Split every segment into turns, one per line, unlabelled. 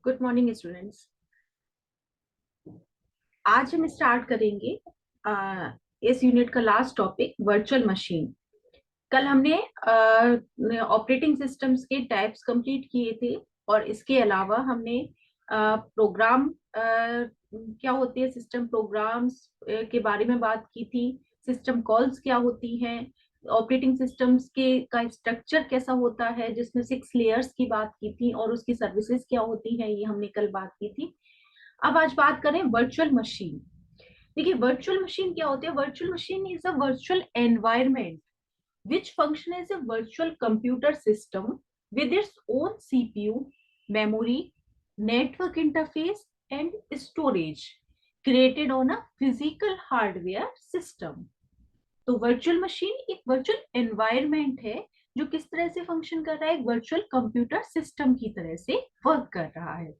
Good morning students. आज हम start करेंगे इस यूनिट का लास्ट टॉपिक वर्चुअल मशीन। कल हमने ऑपरेटिंग सिस्टम्स के टाइप्स कंप्लीट किए थे और इसके अलावा हमने प्रोग्राम क्या होती है, सिस्टम प्रोग्राम्स के बारे में बात की थी। सिस्टम कॉल्स क्या होती हैं, ऑपरेटिंग सिस्टम्स के का स्ट्रक्चर कैसा होता है, जिसमें 6 लेयर्स की बात की थी, और उसकी सर्विसेज क्या होती हैं, ये हमने कल बात की थी। अब आज बात करें वर्चुअल मशीन। देखिए, वर्चुअल मशीन क्या होती है। Virtual machine is a virtual environment which function as a virtual computer system with its own CPU, memory, network interface, and storage created on a physical hardware system। तो virtual machine एक virtual environment है जो किस तरह से function कर रहा है, एक वर्चुअल कंप्यूटर सिस्टम की तरह से वर्क कर रहा है।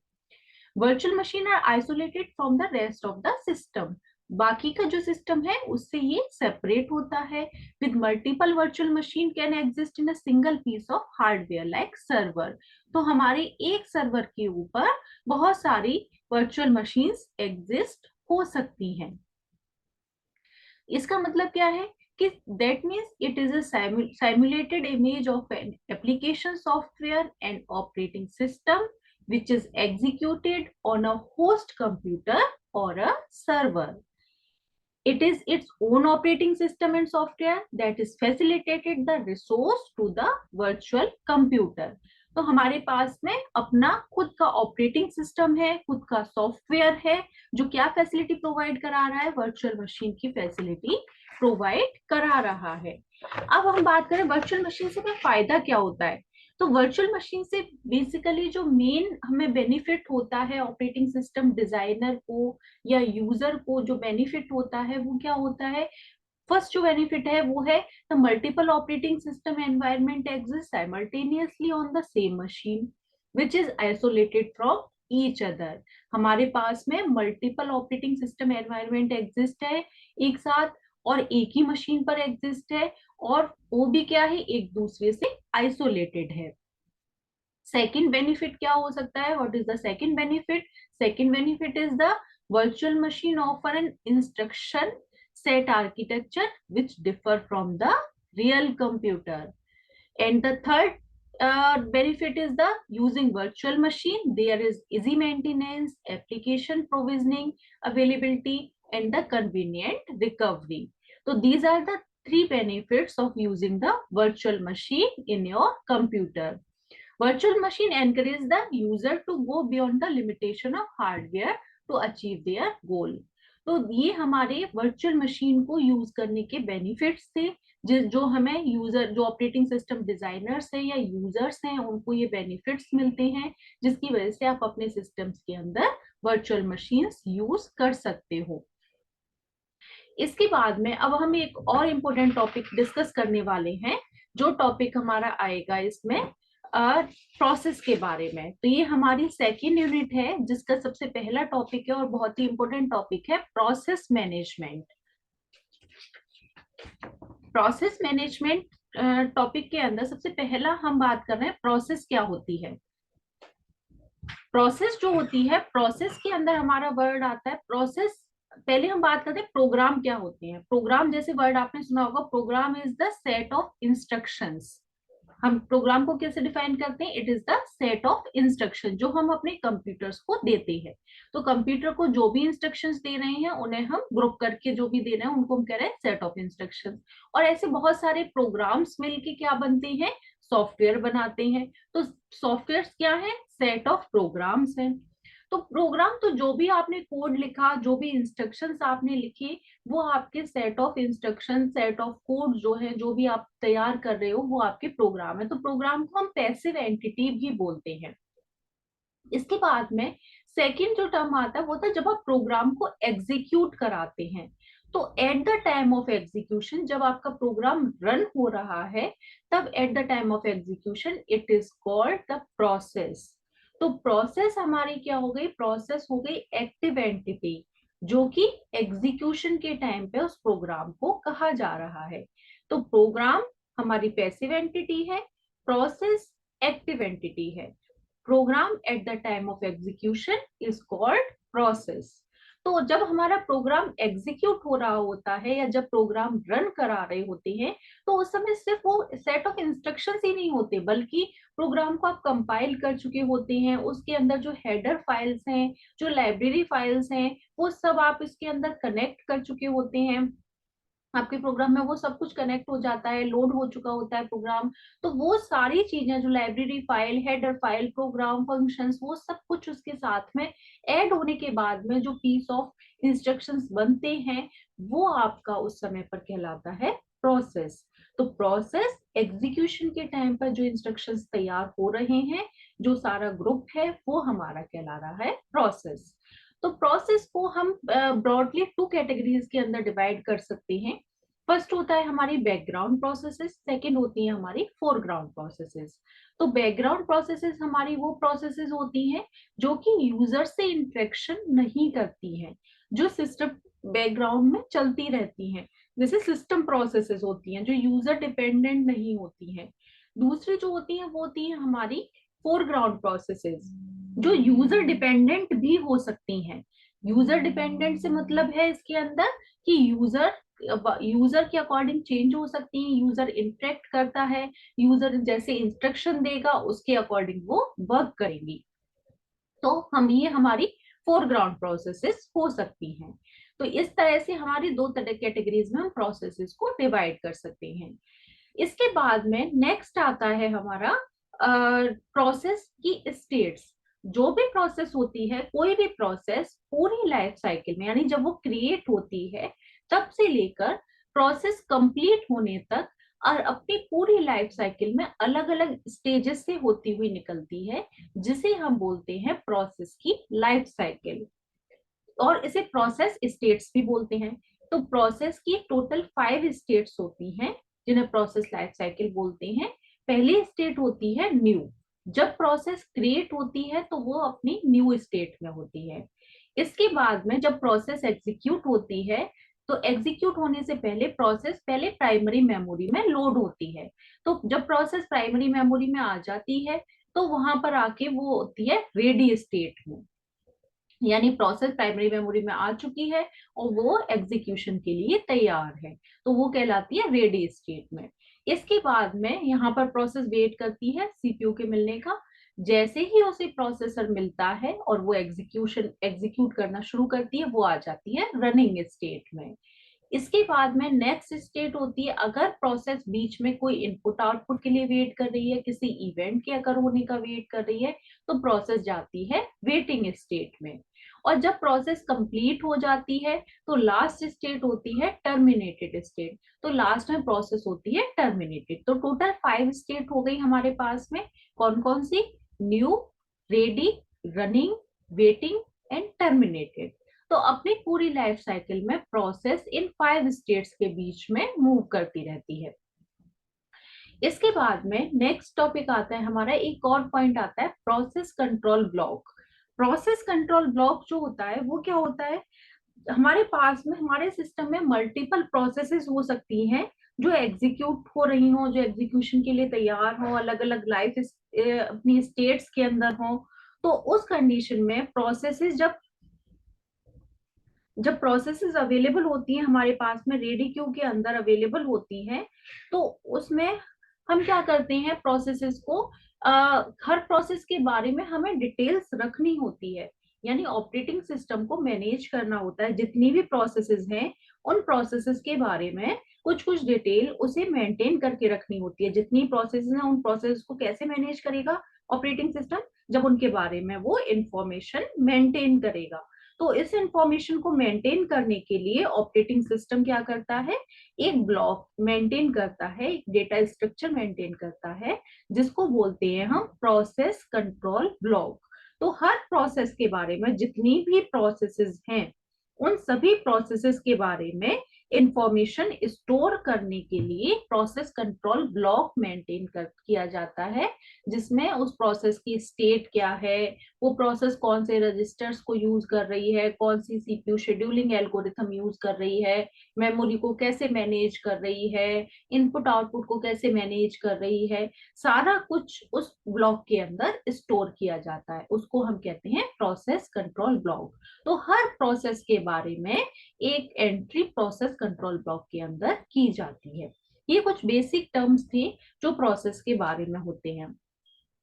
Virtual machine are isolated from the rest of the system. बाकी का जो सिस्टम है उससे ये सेपरेट होता है। With multiple virtual machine can exist in a single piece of hardware like server. तो हमारे एक सर्वर के ऊपर बहुत सारी वर्चुअल मशीन्स एग्जिस्ट हो सकती हैं। इसका मतलब क्या है कि that means it is a simulated image of an application software and operating system which is executed on a host computer or a server. It is its own operating system and software that is facilitated the resource to the virtual computer। तो हमारे पास में अपना खुद का operating system है, खुद का software है, जो क्या फैसिलिटी प्रोवाइड करा रहा है, वर्चुअल मशीन की फैसिलिटी प्रोवाइड करा रहा है। अब हम बात करें वर्चुअल मशीन से हमें फायदा क्या होता है। तो वर्चुअल मशीन से बेसिकली जो मेन हमें बेनिफिट होता है ऑपरेटिंग सिस्टम डिजाइनर को या यूजर को, जो बेनिफिट होता है वो क्या होता है। फर्स्ट जो बेनिफिट है वो है the multiple operating system environment exist simultaneously on the same machine which is isolated from each other. हमारे पास में multiple operating system environment exist है एक साथ, और एक ही मशीन पर एग्जिस्ट है, और वो भी क्या है, एक दूसरे से आइसोलेटेड है। सेकेंड बेनिफिट क्या हो सकता है, what is the second benefit. Second benefit is the virtual machine offer an instruction set architecture which differ from the real computer, and the third benefit is the using virtual machine there is easy maintenance, application provisioning, availability, and the convenient recovery. So these are the three benefits of using the virtual machine in your computer. Virtual machine encourages the user to go beyond the limitation of hardware to achieve their goal। तो ये हमारे virtual machine को use करने के benefits थे, जो हमें user, जो ऑपरेटिंग सिस्टम डिजाइनर्स हैं या यूजर्स हैं, उनको ये बेनिफिट्स मिलते हैं, जिसकी वजह से आप अपने सिस्टम्स के अंदर वर्चुअल मशीन्स यूज कर सकते हो। इसके बाद में अब हम एक और इम्पोर्टेंट टॉपिक डिस्कस करने वाले हैं। जो टॉपिक हमारा आएगा इसमें प्रोसेस के बारे में। तो ये हमारी सेकेंड यूनिट है जिसका सबसे पहला टॉपिक है और बहुत ही इंपॉर्टेंट टॉपिक है process management. Process management topic के अंदर सबसे पहला हम बात कर रहे हैं प्रोसेस क्या होती है। प्रोसेस जो होती है, प्रोसेस के अंदर हमारा वर्ड आता है प्रोसेस। पहले हम बात करते हैं प्रोग्राम क्या होते हैं। प्रोग्राम जैसे वर्ड आपने सुना होगा, program is the set of instructions. हम प्रोग्राम को कैसे डिफाइन करते हैं, it is the set of instruction जो हम अपने कंप्यूटर्स को देते हैं। तो कंप्यूटर को जो भी इंस्ट्रक्शंस दे रहे हैं उन्हें हम ग्रुप करके जो भी दे रहे हैं उनको हम कह रहे हैं सेट ऑफ इंस्ट्रक्शंस। और ऐसे बहुत सारे प्रोग्राम्स मिलके क्या बनते हैं, सॉफ्टवेयर बनाते हैं। तो सॉफ्टवेयर क्या है, सेट ऑफ प्रोग्राम्स हैं। तो प्रोग्राम तो जो भी आपने कोड लिखा, जो भी इंस्ट्रक्शंस आपने लिखे, वो आपके set of instruction, set of code जो है, जो भी आप तैयार कर रहे हो वो आपके प्रोग्राम है। तो प्रोग्राम को हम पैसिव एंटिटी भी बोलते हैं। इसके बाद में सेकंड जो टर्म आता है वो था जब आप प्रोग्राम को एग्जीक्यूट कराते हैं। तो eight the time of execution, जब आपका प्रोग्राम रन हो रहा है, तब eight the time of execution it is called the process. तो प्रोसेस हमारी क्या हो गई, प्रोसेस हो गई एक्टिव एंटिटी जो कि एग्जीक्यूशन के टाइम पे उस प्रोग्राम को कहा जा रहा है। तो प्रोग्राम हमारी पैसिव एंटिटी है, प्रोसेस एक्टिव एंटिटी है। Program at the time of execution is called process. तो जब हमारा प्रोग्राम एग्जीक्यूट हो रहा होता है या जब प्रोग्राम रन करा रहे होते हैं, तो उस समय सिर्फ वो सेट ऑफ इंस्ट्रक्शंस ही नहीं होते, बल्कि प्रोग्राम को आप कंपाइल कर चुके होते हैं, उसके अंदर जो हेडर फाइल्स हैं, जो लाइब्रेरी फाइल्स हैं, वो सब आप इसके अंदर कनेक्ट कर चुके होते हैं। आपके प्रोग्राम में वो सब कुछ कनेक्ट हो जाता है, लोड हो चुका होता है प्रोग्राम। तो वो सारी चीजें जो library file, header file, program functions, वो सब कुछ उसके साथ में ऐड होने के बाद में जो पीस ऑफ इंस्ट्रक्शंस बनते हैं, वो आपका उस समय पर कहलाता है प्रोसेस। तो प्रोसेस एग्जीक्यूशन के टाइम पर जो इंस्ट्रक्शंस तैयार हो रहे हैं, जो सारा ग्रुप है, वो हमारा कहला रहा है प्रोसेस। तो प्रोसेस को हम ब्रॉडली टू कैटेगरीज के अंदर डिवाइड कर सकते हैं। फर्स्ट होता है हमारी बैकग्राउंड प्रोसेसेस, सेकंड होती है हमारी फोरग्राउंड प्रोसेसेस। तो बैकग्राउंड प्रोसेसेस हमारी वो प्रोसेसेस होती हैं जो कि यूजर से इंटरेक्शन नहीं करती हैं, जो सिस्टम बैकग्राउंड में चलती रहती हैं, जैसे सिस्टम प्रोसेसेस होती हैं जो यूजर डिपेंडेंट नहीं होती हैं। दूसरी जो होती है वो होती है हमारी फोरग्राउंड प्रोसेसेस, जो यूजर डिपेंडेंट भी हो सकती हैं। यूजर डिपेंडेंट से मतलब है इसके अंदर कि यूजर के अकॉर्डिंग चेंज हो सकती हैं, यूजर इंटरेक्ट करता है, यूजर जैसे इंस्ट्रक्शन देगा उसके अकॉर्डिंग वो वर्क करेंगी। तो हम ये हमारी फोरग्राउंड प्रोसेसेस हो सकती हैं। तो इस तरह से हमारी दो तरह कैटेगरीज में हम प्रोसेसेस को डिवाइड कर सकते हैं। इसके बाद में नेक्स्ट आता है हमारा प्रोसेस की स्टेट्स। जो भी प्रोसेस होती है, कोई भी प्रोसेस पूरी लाइफ साइकिल में, यानी जब वो क्रिएट होती है तब से लेकर प्रोसेस कंप्लीट होने तक, और अपनी पूरी लाइफ साइकिल में अलग अलग स्टेजेस से होती हुई निकलती है, जिसे हम बोलते हैं प्रोसेस की लाइफ साइकिल, और इसे प्रोसेस स्टेट्स भी बोलते हैं। तो प्रोसेस की टोटल 5 स्टेट्स होती हैं, जिन्हें प्रोसेस लाइफ साइकिल बोलते हैं। पहली स्टेट होती है न्यू। जब प्रोसेस क्रिएट होती है तो वो अपनी न्यू स्टेट में होती है। इसके बाद में जब प्रोसेस एग्जीक्यूट होती है, तो एग्जीक्यूट होने से पहले प्रोसेस पहले प्राइमरी मेमोरी में लोड होती है। तो जब प्रोसेस प्राइमरी मेमोरी में आ जाती है, तो वहां पर आके वो होती है रेडी स्टेट में, यानी प्रोसेस प्राइमरी मेमोरी में आ चुकी है और वो एग्जीक्यूशन के लिए तैयार है, तो वो कहलाती है रेडी स्टेट में। इसके बाद में यहाँ पर प्रोसेस वेट करती है सीपीयू के मिलने का। जैसे ही उसे प्रोसेसर मिलता है और वो एग्जीक्यूट करना शुरू करती है, वो आ जाती है रनिंग स्टेट में। इसके बाद में नेक्स्ट स्टेट होती है, अगर प्रोसेस बीच में कोई इनपुट आउटपुट के लिए वेट कर रही है, किसी इवेंट के अगर होने का वेट कर रही है, तो प्रोसेस जाती है वेटिंग स्टेट में। और जब प्रोसेस कंप्लीट हो जाती है, तो लास्ट स्टेट होती है टर्मिनेटेड स्टेट। तो लास्ट में प्रोसेस होती है टर्मिनेटेड। तो टोटल 5 स्टेट हो गई हमारे पास में। कौन कौन सी? New, ready, running, waiting and terminated. तो अपनी पूरी लाइफ साइकिल में प्रोसेस इन 5 स्टेट्स के बीच में मूव करती रहती है। इसके बाद में नेक्स्ट टॉपिक आता है हमारा, एक और पॉइंट आता है process control block. Process control block जो होता है वो क्या होता है, हमारे पास में हमारे सिस्टम में मल्टीपल प्रोसेसेस हो सकती हैं जो एग्जीक्यूट हो रही हो, जो एग्जीक्यूशन के लिए तैयार हो, अलग अलग लाइफ अपनी स्टेट्स के अंदर हो। तो उस कंडीशन में प्रोसेसेस जब प्रोसेसेस अवेलेबल होती हैं हमारे पास में, रेडी क्यू के अंदर अवेलेबल होती हैं, तो उसमें हम क्या करते हैं, प्रोसेसेस को हर प्रोसेस के बारे में हमें डिटेल्स रखनी होती है, यानी ऑपरेटिंग सिस्टम को मैनेज करना होता है। जितनी भी प्रोसेसेस हैं उन प्रोसेसेस के बारे में कुछ कुछ डिटेल उसे मेंटेन करके रखनी होती है। जितनी प्रोसेसेस हैं उन प्रोसेस को कैसे मैनेज करेगा ऑपरेटिंग सिस्टम, जब उनके बारे में वो इंफॉर्मेशन मेंटेन करेगा। तो इस इंफॉर्मेशन को मेंटेन करने के लिए ऑपरेटिंग सिस्टम क्या करता है, एक ब्लॉक मेंटेन करता है, एक डेटा स्ट्रक्चर मेंटेन करता है, जिसको बोलते हैं हम प्रोसेस कंट्रोल ब्लॉक। तो हर प्रोसेस के बारे में, जितनी भी प्रोसेसेस हैं उन सभी प्रोसेसेस के बारे में इंफॉर्मेशन स्टोर करने के लिए प्रोसेस कंट्रोल ब्लॉक मेंटेन किया जाता है, जिसमें उस प्रोसेस की स्टेट क्या है, वो प्रोसेस कौन से रजिस्टर्स को यूज कर रही है, कौन सी सीपीयू शेड्यूलिंग एल्गोरिथम यूज कर रही है, मेमोरी को कैसे मैनेज कर रही है, इनपुट आउटपुट को कैसे मैनेज कर रही है, सारा कुछ उस ब्लॉक के अंदर स्टोर किया जाता है। उसको हम कहते हैं प्रोसेस कंट्रोल ब्लॉक। तो हर प्रोसेस के बारे में एक एंट्री प्रोसेस कंट्रोल ब्लॉक के अंदर की जाती है। ये कुछ बेसिक टर्म्स थे जो प्रोसेस के बारे में होते हैं।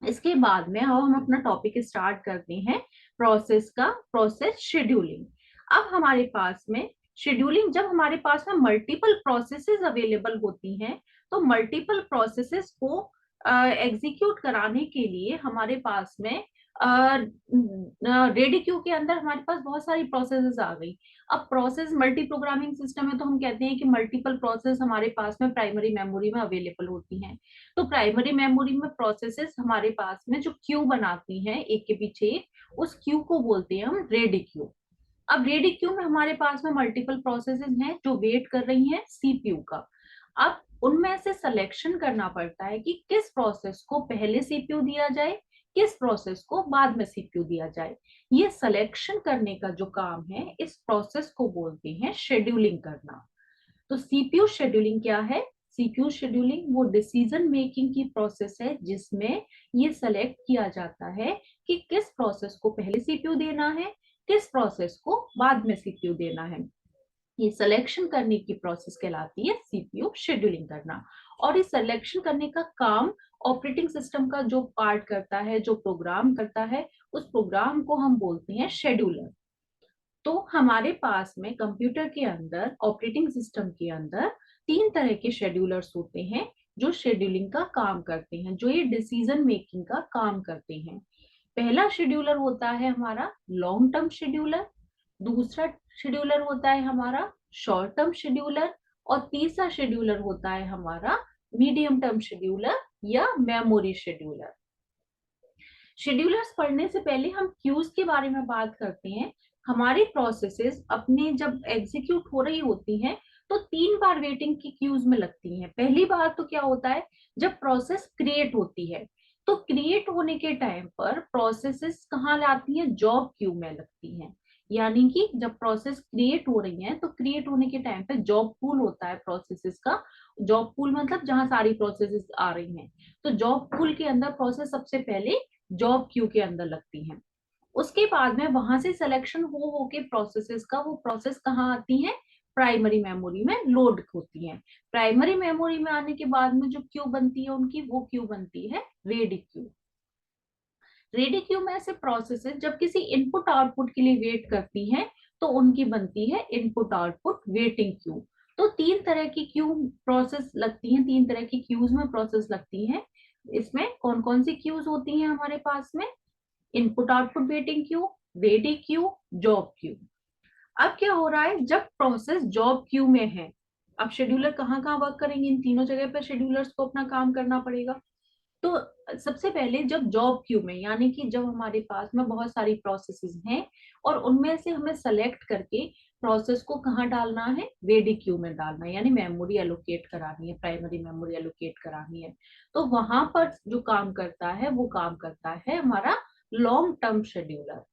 इसके बाद में अब हम अपना टॉपिक स्टार्ट करते हैं प्रोसेस का, प्रोसेस शेड्यूलिंग। अब हमारे पास में शेड्यूलिंग, जब हमारे पास में मल्टीपल प्रोसेसेस अवेलेबल होती हैं, तो मल्टीपल प्रोसेसेस को एग्जीक्यूट कराने के लिए हमारे पास में रेडी क्यू के अंदर हमारे पास बहुत सारी प्रोसेसेस आ गई। अब प्रोसेस मल्टी प्रोग्रामिंग सिस्टम है, तो हम कहते हैं कि मल्टीपल प्रोसेस हमारे पास में प्राइमरी मेमोरी में अवेलेबल होती हैं। तो प्राइमरी मेमोरी में प्रोसेसेस हमारे पास में जो क्यू बनाती हैं एक के पीछे एक, उस क्यू को बोलते हैं हम रेडी क्यू। अब रेडी क्यू में हमारे पास में मल्टीपल प्रोसेसेस हैं जो वेट कर रही हैं सीपीयू का। अब उनमें से सिलेक्शन करना पड़ता है कि किस प्रोसेस को पहले सीपीयू दिया जाए, किस प्रोसेस को बाद में सीपीयू दिया जाए। ये सिलेक्शन करने का जो काम है, इस प्रोसेस को बोलते हैं शेड्यूलिंग करना। तो सीपीयू शेड्यूलिंग क्या है? सीपीयू शेड्यूलिंग वो डिसीजन मेकिंग की प्रोसेस है जिसमें ये सेलेक्ट किया जाता है कि किस प्रोसेस को पहले सीपीयू देना है, किस प्रोसेस को बाद में सीपीयू देना है। ये सिलेक्शन करने की प्रोसेस कहलाती है सीपीयू शेड्यूलिंग करना। और इस सिलेक्शन करने का काम ऑपरेटिंग सिस्टम का जो पार्ट करता है, जो प्रोग्राम करता है, उस प्रोग्राम को हम बोलते हैं शेड्यूलर। तो हमारे पास में कंप्यूटर के अंदर, ऑपरेटिंग सिस्टम के अंदर 3 तरह के शेड्यूलर्स होते हैं जो शेड्यूलिंग का काम करते हैं, जो ये डिसीजन मेकिंग का काम करते हैं। पहला शेड्यूलर होता है हमारा लॉन्ग टर्म शेड्यूलर, दूसरा शेड्यूलर होता है हमारा शॉर्ट टर्म शेड्यूलर, और तीसरा शेड्यूलर होता है हमारा मीडियम टर्म शेड्यूलर या मेमोरी शेड्यूलर। शेड्यूलर्स पढ़ने से पहले हम क्यूज के बारे में बात करते हैं। हमारी प्रोसेसेस अपने जब एग्जीक्यूट हो रही होती हैं, तो 3 बार वेटिंग की क्यूज में लगती हैं। पहली बार तो क्या होता है, जब प्रोसेस क्रिएट होती है, तो क्रिएट होने के टाइम पर प्रोसेसेस कहाँ लाती हैं, जॉब क्यू में लगती हैं। यानी कि जब प्रोसेस क्रिएट हो रही है, तो क्रिएट होने के टाइम पे जॉब पूल होता है प्रोसेसेस का। जॉब पूल मतलब जहां सारी प्रोसेसेस आ रही हैं, तो जॉब पूल के अंदर प्रोसेस सबसे पहले जॉब क्यू के अंदर लगती हैं। उसके बाद में वहां से सिलेक्शन हो के प्रोसेसेस का, वो प्रोसेस कहाँ आती है, प्राइमरी मेमोरी में लोड होती हैं। प्राइमरी मेमोरी में आने के बाद में जो क्यू बनती है उनकी, वो क्यू बनती है रेडी क्यू। रेडी क्यू में ऐसे प्रोसेसेस जब किसी इनपुट आउटपुट के लिए वेट करती हैं, तो उनकी बनती है इनपुट आउटपुट वेटिंग क्यू। तो 3 तरह की क्यू प्रोसेस लगती हैं, 3 तरह की क्यूज में प्रोसेस लगती हैं। इसमें कौन कौन सी क्यूज होती हैं हमारे पास में, input output waiting queue, ready queue, job queue. अब क्या हो रहा है, जब प्रोसेस जॉब क्यू में है, अब शेड्यूलर कहाँ कहाँ वर्क करेंगे, इन तीनों जगह पर शेड्यूलर्स को अपना काम करना पड़ेगा। तो सबसे पहले जब जॉब क्यू में, यानी कि जब हमारे पास में बहुत सारी प्रोसेसेस हैं और उनमें से हमें सेलेक्ट करके प्रोसेस को कहाँ डालना है, रेडी क्यू में डालना है, यानी मेमोरी एलोकेट करानी है, प्राइमरी मेमोरी एलोकेट करानी है। तो वहां पर जो काम करता है, वो काम करता है हमारा long term scheduler.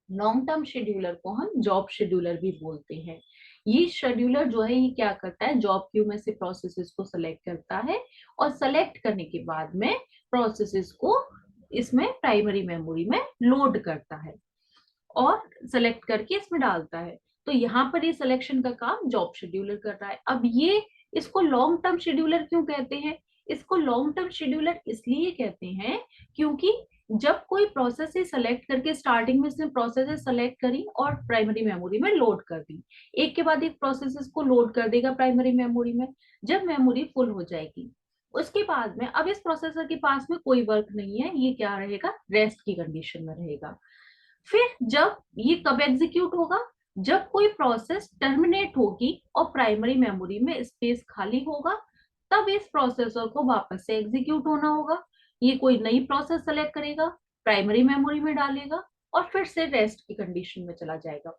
Long term scheduler को हम जॉब शेड्यूलर भी बोलते हैं। ये शेड्यूलर जो है, ये क्या करता है, जॉब क्यू में से प्रोसेसेस को सेलेक्ट करता है, और सेलेक्ट करने के बाद में प्रोसेसेस को इसमें प्राइमरी मेमोरी में लोड करता है और सेलेक्ट करके इसमें डालता है। तो यहाँ पर ये सिलेक्शन का काम जॉब शेड्यूलर कर रहा है। अब ये, इसको लॉन्ग टर्म शेड्यूलर क्यों कहते हैं? इसको लॉन्ग टर्म शेड्यूलर इसलिए कहते हैं क्योंकि जब कोई प्रोसेस से सेलेक्ट करके, स्टार्टिंग में इसने प्रोसेस सेलेक्ट करी और प्राइमरी मेमोरी में लोड कर दी, एक के बाद एक प्रोसेसेस को लोड कर देगा प्राइमरी मेमोरी में। जब मेमोरी फुल हो जाएगी, उसके बाद में अब इस प्रोसेसर के पास में कोई वर्क नहीं है, ये क्या रहेगा, रेस्ट की कंडीशन में रहेगा। फिर जब ये कब एग्जीक्यूट होगा, जब कोई प्रोसेस टर्मिनेट होगी और प्राइमरी मेमोरी में स्पेस खाली होगा, तब इस प्रोसेसर को वापस से एग्जीक्यूट होना होगा। ये कोई नई प्रोसेस सेलेक्ट करेगा, प्राइमरी मेमोरी में डालेगा और फिर से रेस्ट की कंडीशन में चला जाएगा।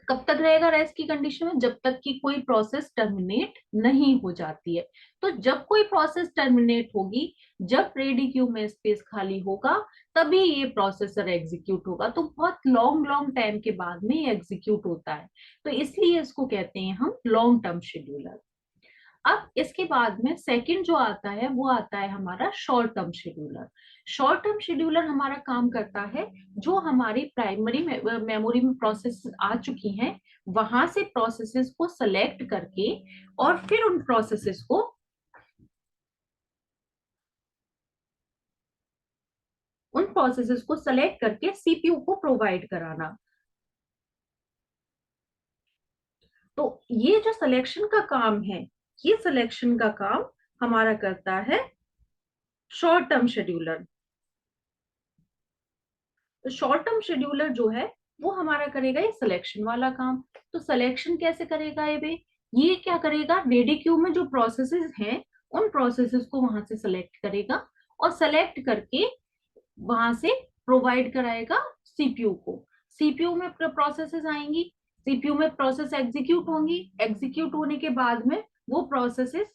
कब तक रहेगा रेस्ट की कंडीशन में? जब तक कि कोई प्रोसेस टर्मिनेट नहीं हो जाती है। तो जब कोई प्रोसेस टर्मिनेट होगी, जब रेडी क्यू में स्पेस खाली होगा, तभी ये प्रोसेसर एग्जीक्यूट होगा। तो बहुत लॉन्ग लॉन्ग टाइम के बाद में ये एग्जीक्यूट होता है। तो इसलिए इसको कहते हैं हम लॉन्ग टर्म शेड्यूलर। अब इसके बाद में सेकंड जो आता है वो आता है हमारा short term scheduler. Short term scheduler हमारा काम करता है, जो हमारी प्राइमरी मेमोरी में प्रोसेस आ चुकी हैं, वहां से प्रोसेसेस को सेलेक्ट करके और फिर उन प्रोसेसेस को सेलेक्ट करके सीपीयू को प्रोवाइड कराना। तो ये जो सिलेक्शन का काम है, ये सिलेक्शन का काम हमारा करता है शॉर्ट टर्म शेड्यूलर। तो शॉर्ट टर्म शेड्यूलर जो है वो हमारा करेगा ये सिलेक्शन वाला काम। तो सिलेक्शन कैसे करेगा ये क्या करेगा, रेडी क्यू में जो प्रोसेसेस हैं उन प्रोसेसेस को वहां से सेलेक्ट करेगा और सेलेक्ट करके वहां से प्रोवाइड कराएगा सीपीयू को। सीपीयू में प्रोसेसेस आएंगी, सीपीयू में प्रोसेस एग्जीक्यूट होंगी, एग्जीक्यूट होने के बाद में वो प्रोसेसेस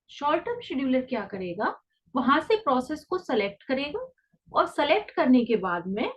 शॉर्ट टर्म शेड्यूलर क्या करेगा, वहां से प्रोसेस को सेलेक्ट करेगा और सेलेक्ट करने के बाद में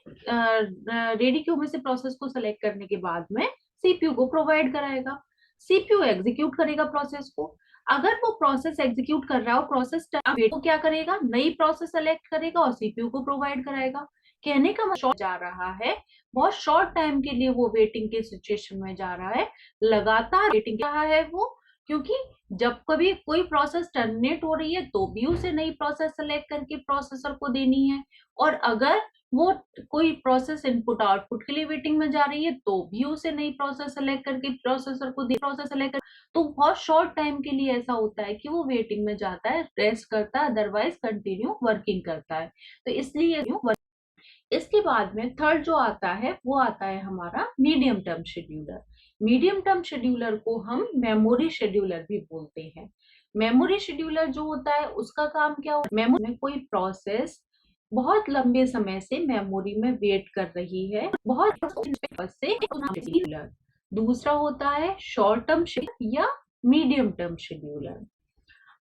रेडी क्यू में से प्रोसेस को सेलेक्ट करने के बाद में सीपीयू को प्रोवाइड कराएगा। सीपीयू एग्जीक्यूट करेगा प्रोसेस को। अगर वो प्रोसेस एग्जीक्यूट कर रहा हो, प्रोसेस वो क्या करेगा, नई प्रोसेस सेलेक्ट करेगा और सीपीयू को प्रोवाइड कराएगा। कहने का मतलब जा रहा है, बहुत शॉर्ट टाइम के लिए वो वेटिंग के सिचुएशन में जा रहा है, लगातार वेटिंग कर रहा है वो। क्योंकि जब कभी कोई प्रोसेस टर्मिनेट हो रही है तो भी उसे नई प्रोसेस सेलेक्ट करके प्रोसेसर को देनी है, और अगर वो कोई प्रोसेस इनपुट आउटपुट के लिए वेटिंग में जा रही है तो भी उसे नई प्रोसेस सेलेक्ट करके प्रोसेसर को दे, प्रोसेस सेलेक्ट कर। तो बहुत शॉर्ट टाइम के लिए ऐसा होता है कि वो वेटिंग में जाता है, रेस्ट करता है, अदरवाइज कंटिन्यू वर्किंग करता है। तो इसलिए इसके बाद में थर्ड जो आता है वो आता है हमारा medium term scheduler. Medium term scheduler को हम मेमोरी शेड्यूलर भी बोलते हैं। मेमोरी शेड्यूलर जो होता है उसका काम क्या होता है, मेमोरी में कोई प्रोसेस बहुत लंबे समय से मेमोरी में वेट कर रही है, बहुत से शेड्यूलर। दूसरा होता है शॉर्ट टर्म शेड्यूलर या मीडियम टर्म शेड्यूलर।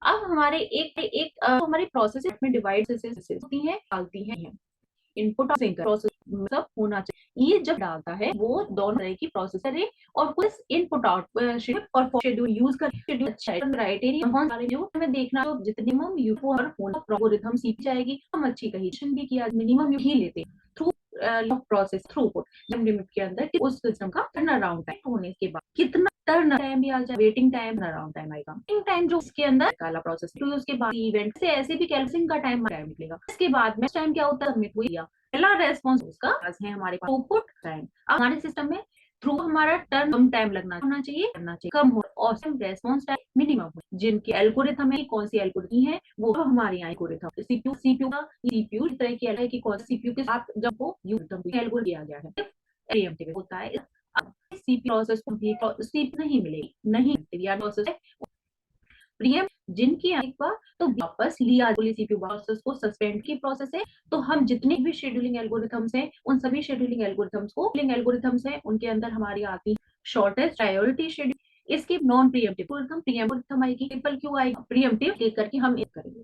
अब हमारे एक एक हमारी प्रोसेस में डिवाइड होती है, डालती हैं इनपुट प्रोसेस सब होना चाहिए। ये जब डालता है वो दोनों तरह की प्रोसेसर है और कुछ इनपुट आउटपुट और शेड्यूल यूज कर शेड्यूल अच्छा है क्राइटेरिया हमें देखना तो जितनी मिनिमम यूफो और एल्गोरिथम सीखी जाएगी, हम अच्छी कहीशन भी किया मिनिमम ही लेते हैं थ्रू प्रोसेस थ्रूपुट लिमिट के अंदर कि उस सिस्टम का टर्न अराउंड टाइम होने के बाद कितना टर्न टाइम भी आ जाए, वेटिंग टाइम अराउंड टाइम आएगा, वेटिंग टाइम जो उसके अंदर काला प्रोसेस तो उसके बाद इवेंट से ऐसे भी कैलसिंग का टाइम निकलेगा। इसके बाद में टाइम क्या होता है, सबमिट हुई पहला रेस्पॉन्स उसका है हमारे पास थ्रूपुट टाइम। हमारे सिस्टम में थ्रू हमारा टर्न कम टाइम लगना होना चाहिए, करना चाहिए कम हो, और रेस्पॉन्स टाइम मिनिमम हो। जिनके एल्गोरिथम है, कौन सी एल्गोरिथम है वो हमारे यहाँ एल्गोरिथम सीपीयू सीपीयू का सीपीयू इस तरह की है कि कौन सा सीपीयू के साथ जब वो एल्गोरिथम दिया गया है प्रीएम्प्टिव होता है। सीपीयू प्रोसेस को सीपीयू नहीं मिलेगी, नहीं या प्रोसेस प्रीएम जिनकी एक बार तो वापस लिया सीपीयू प्रोसेस को सस्पेंड की प्रोसेस है। तो हम जितने भी शेड्यूलिंग एल्गोरिथम्स हैं उन सभी शेड्यूलिंग एल्गोरिथम्स हैं उनके अंदर हमारी आती शॉर्टेस्ट प्रायोरिटी शेड्यूल। इसकी नॉन प्रीएम्प्टिव प्रीएम्प्टिव आएगी, ट्रिपल क्यू आएगी, प्रीएम्प्टिव करके हम करेंगे।